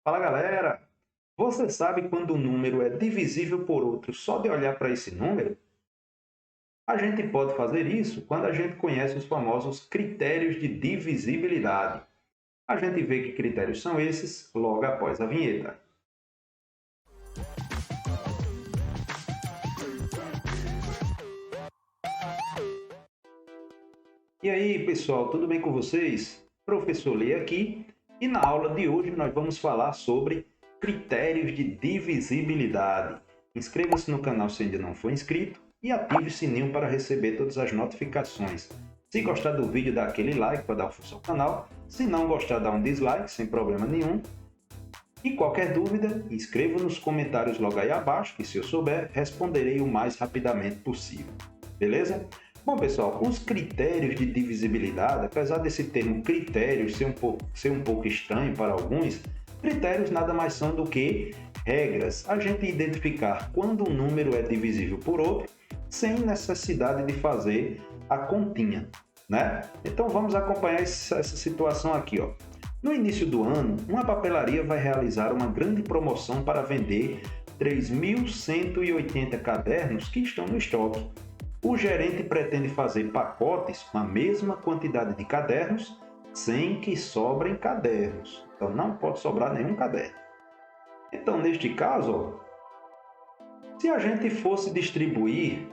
Fala galera! Você sabe quando um número é divisível por outro só de olhar para esse número? A gente pode fazer isso quando a gente conhece os famosos critérios de divisibilidade. A gente vê que critérios são esses logo após a vinheta. E aí pessoal, tudo bem com vocês? Professor Lê aqui e na aula de hoje nós vamos falar sobre critérios de divisibilidade. Inscreva-se no canal se ainda não for inscrito e ative o sininho para receber todas as notificações. Se gostar do vídeo, dá aquele like para dar força ao canal. Se não gostar, dá um dislike, sem problema nenhum. E qualquer dúvida, escreva nos comentários logo aí abaixo, que se eu souber, responderei o mais rapidamente possível. Beleza? Bom, pessoal, os critérios de divisibilidade, apesar desse termo critérios ser um pouco estranho para alguns, critérios nada mais são do que regras. A gente identificar quando um número é divisível por outro, sem necessidade de fazer a continha, né? Então vamos acompanhar essa situação aqui, ó. No início do ano, uma papelaria vai realizar uma grande promoção para vender 3.180 cadernos que estão no estoque. O gerente pretende fazer pacotes com a mesma quantidade de cadernos sem que sobrem cadernos. Então não pode sobrar nenhum caderno. Então, neste caso, se a gente fosse distribuir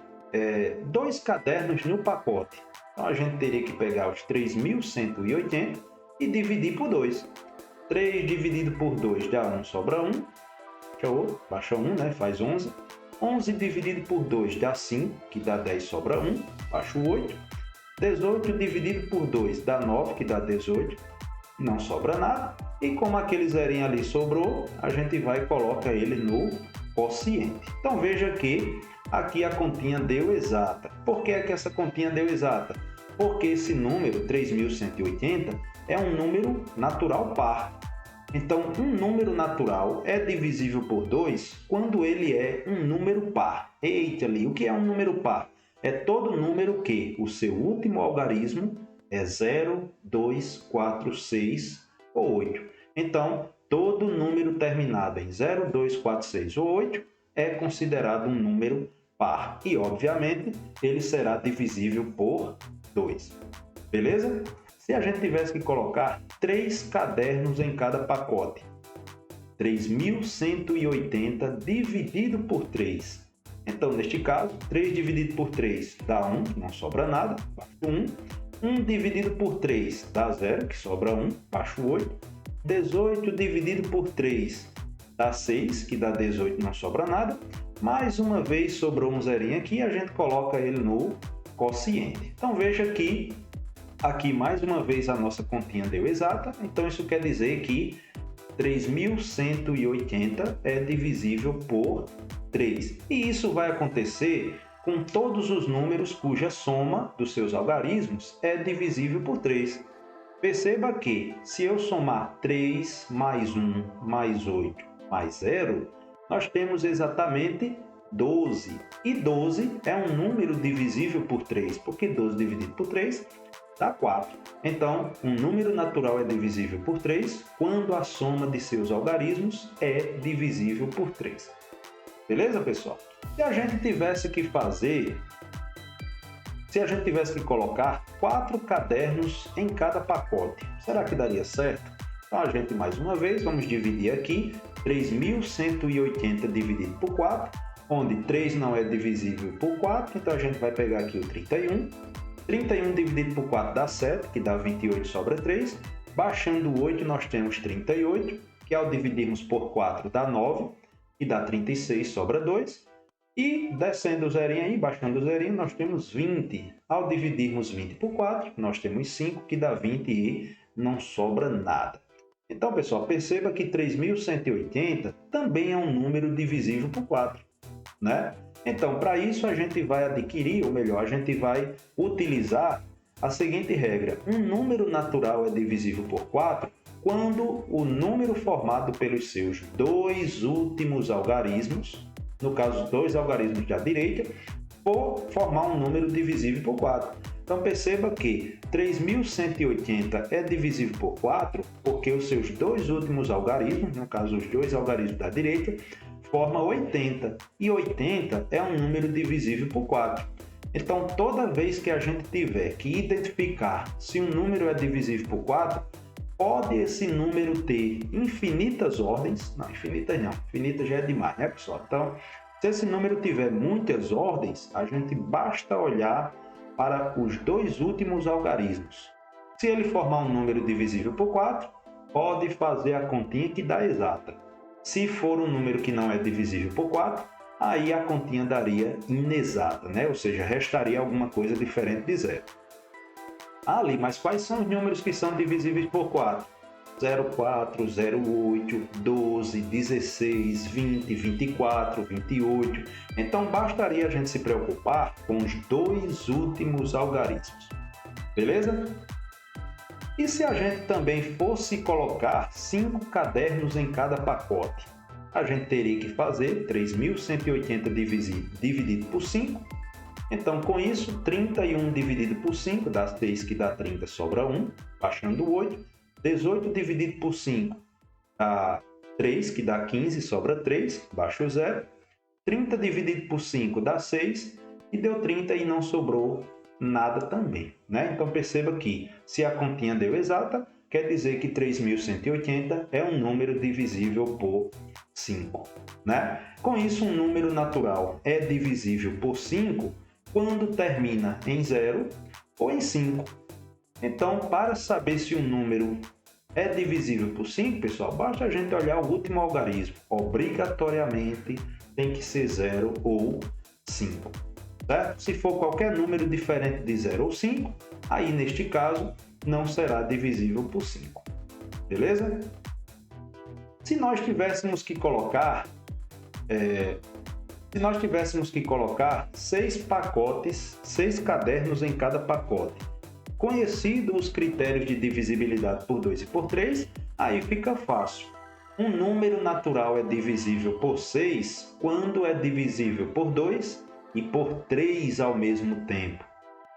dois cadernos no pacote, então a gente teria que pegar os 3.180 e dividir por 2. 3 dividido por 2 dá 1, sobra 1. Show, baixa 1, né? Faz 11. 11 dividido por 2 dá 5, que dá 10, sobra 1, baixa 8. 18 dividido por 2 dá 9, que dá 18, não sobra nada. E como aquele zerinho ali sobrou, a gente vai e coloca ele no quociente. Então veja que aqui a continha deu exata. Por que é que essa continha deu exata? Porque esse número, 3.180, é um número natural par. Então, um número natural é divisível por 2 quando ele é um número par. Eita ali, o que é um número par? É todo número que o seu último algarismo é 0, 2, 4, 6 ou 8. Então, todo número terminado em 0, 2, 4, 6 ou 8 é considerado um número par. E, obviamente, ele será divisível por 2. Beleza? Se a gente tivesse que colocar 3 cadernos em cada pacote, 3.180 dividido por 3. Então, neste caso, 3 dividido por 3 dá 1, não sobra nada, baixo 1. 1 dividido por 3 dá 0, que sobra 1, baixo 8. 18 dividido por 3 dá 6, que dá 18, não sobra nada. Mais uma vez sobrou um zerinho aqui, a gente coloca ele no quociente. Então, veja que aqui, mais uma vez, a nossa continha deu exata, então isso quer dizer que 3.180 é divisível por 3. E isso vai acontecer com todos os números cuja soma dos seus algarismos é divisível por 3. Perceba que, se eu somar 3 mais 1 mais 8 mais 0, nós temos exatamente 12. E 12 é um número divisível por 3, porque 12 dividido por 3 dá 4. Então, um número natural é divisível por 3 quando a soma de seus algarismos é divisível por 3. Beleza, pessoal? Se a gente tivesse que colocar 4 cadernos em cada pacote, será que daria certo? Então, a gente, mais uma vez, vamos dividir aqui 3.180 dividido por 4, onde 3 não é divisível por 4, então a gente vai pegar aqui o 31. 31 dividido por 4 dá 7, que dá 28, sobra 3. Baixando o 8, nós temos 38, que ao dividirmos por 4 dá 9, que dá 36, sobra 2. E descendo o zerinho aí, baixando o zerinho, nós temos 20. Ao dividirmos 20 por 4, nós temos 5, que dá 20 e não sobra nada. Então, pessoal, perceba que 3.180 também é um número divisível por 4, né? Então, para isso, a gente vai adquirir, ou melhor, a gente vai utilizar a seguinte regra. Um número natural é divisível por 4 quando o número formado pelos seus dois últimos algarismos, no caso, dois algarismos da direita, for formar um número divisível por 4. Então perceba que 3.180 é divisível por 4 porque os seus dois últimos algarismos, no caso os dois algarismos da direita, formam 80. E 80 é um número divisível por 4. Então toda vez que a gente tiver que identificar se um número é divisível por 4, pode esse número ter infinitas ordens. Não, infinitas não. Infinita já é demais, né, pessoal? Então, se esse número tiver muitas ordens, a gente basta olhar para os dois últimos algarismos. Se ele formar um número divisível por 4, pode fazer a continha que dá exata. Se for um número que não é divisível por 4, aí a continha daria inexata, né? Ou seja, restaria alguma coisa diferente de zero. Ali, mas quais são os números que são divisíveis por 4? 04, 08, 12, 16, 20, 24, 28. Então, bastaria a gente se preocupar com os dois últimos algarismos. Beleza? E se a gente também fosse colocar 5 cadernos em cada pacote? A gente teria que fazer 3.180 dividido por 5. Então, com isso, 31 dividido por 5 dá 6, que dá 30, sobra 1, baixando 8. 18 dividido por 5 dá 3, que dá 15, sobra 3, baixa o 0. 30 dividido por 5 dá 6, e deu 30 e não sobrou nada também, né? Então perceba que se a continha deu exata, quer dizer que 3.180 é um número divisível por 5, né? Com isso, um número natural é divisível por 5 quando termina em 0 ou em 5. Então, para saber se um número é divisível por 5, pessoal, basta a gente olhar o último algarismo. Obrigatoriamente tem que ser 0 ou 5. Certo? Se for qualquer número diferente de 0 ou 5, aí neste caso não será divisível por 5. Beleza? Se nós tivéssemos que colocar 6 pacotes, 6 cadernos em cada pacote, conhecidos os critérios de divisibilidade por 2 e por 3, aí fica fácil. Um número natural é divisível por 6 quando é divisível por 2 e por 3 ao mesmo tempo,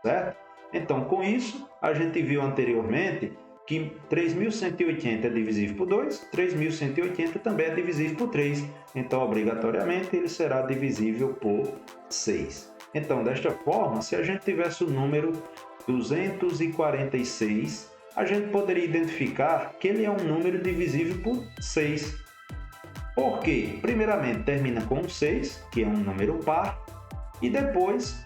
certo? Então, com isso, a gente viu anteriormente que 3.180 é divisível por 2, 3.180 também é divisível por 3. Então, obrigatoriamente, ele será divisível por 6. Então, desta forma, se a gente tivesse o número 246, a gente poderia identificar que ele é um número divisível por 6. Por quê? Primeiramente, termina com 6, que é um número par, e depois,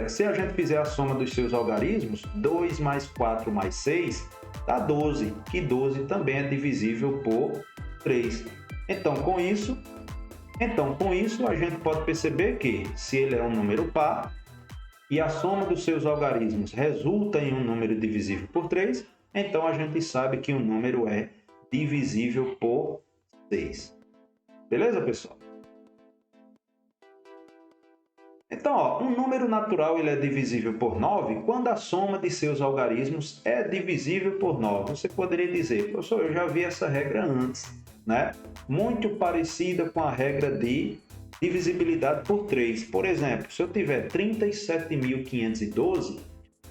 se a gente fizer a soma dos seus algarismos, 2 mais 4 mais 6 dá 12, que 12 também é divisível por 3. Então, com isso, a gente pode perceber que, se ele é um número par, e a soma dos seus algarismos resulta em um número divisível por 3, então a gente sabe que o número é divisível por 6. Beleza, pessoal? Então, um número natural ele é divisível por 9 quando a soma de seus algarismos é divisível por 9. Você poderia dizer, professor, eu já vi essa regra antes, né? Muito parecida com a regra de divisibilidade por 3. Por exemplo, se eu tiver 37.512,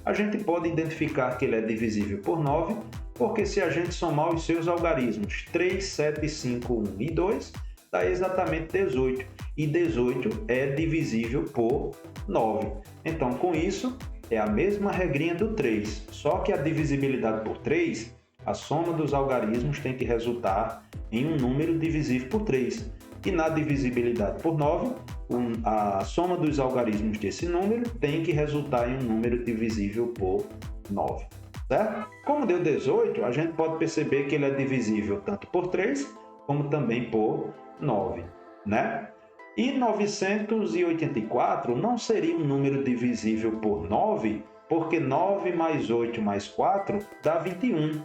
a gente pode identificar que ele é divisível por 9, porque se a gente somar os seus algarismos 3, 7, 5, 1 e 2, dá exatamente 18. E 18 é divisível por 9. Então, com isso, é a mesma regrinha do 3, só que a divisibilidade por 3, a soma dos algarismos tem que resultar em um número divisível por 3. E na divisibilidade por 9, a soma dos algarismos desse número tem que resultar em um número divisível por 9. Certo? Como deu 18, a gente pode perceber que ele é divisível tanto por 3, como também por 9. Né? E 984 não seria um número divisível por 9, porque 9 mais 8 mais 4 dá 21.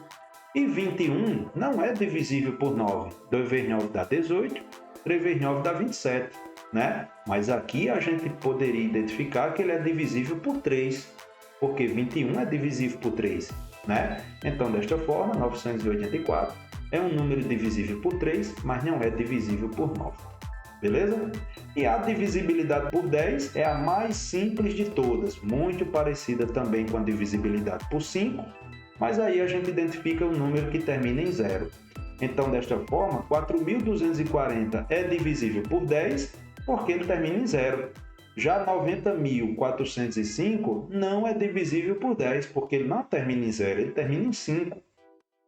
E 21 não é divisível por 9. 2 vezes 9 dá 18. 3 vezes 9 dá 27, né? Mas aqui a gente poderia identificar que ele é divisível por 3, porque 21 é divisível por 3, né? Então, desta forma, 984 é um número divisível por 3, mas não é divisível por 9. beleza? E a divisibilidade por 10 é a mais simples de todas, muito parecida também com a divisibilidade por 5, mas aí a gente identifica o número que termina em 0. Então, desta forma, 4.240 é divisível por 10 porque ele termina em 0. Já 90.405 não é divisível por 10 porque ele não termina em 0, ele termina em 5.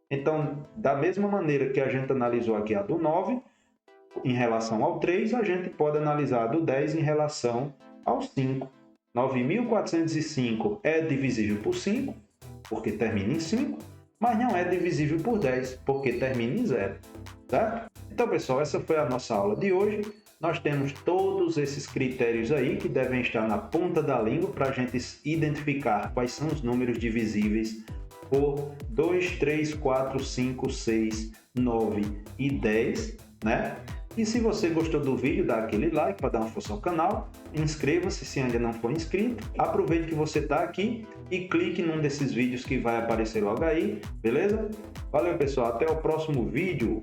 Então, da mesma maneira que a gente analisou aqui a do 9, em relação ao 3, a gente pode analisar a do 10 em relação ao 5. 9.405 é divisível por 5, porque termina em 5, mas não é divisível por 10, porque termina em 0. Certo? Então, pessoal, essa foi a nossa aula de hoje. Nós temos todos esses critérios aí que devem estar na ponta da língua para a gente identificar quais são os números divisíveis por 2, 3, 4, 5, 6, 9 e 10, né? E se você gostou do vídeo, dá aquele like para dar uma força ao canal, inscreva-se se ainda não for inscrito, aproveite que você está aqui e clique num desses vídeos que vai aparecer logo aí, beleza? Valeu, pessoal, até o próximo vídeo!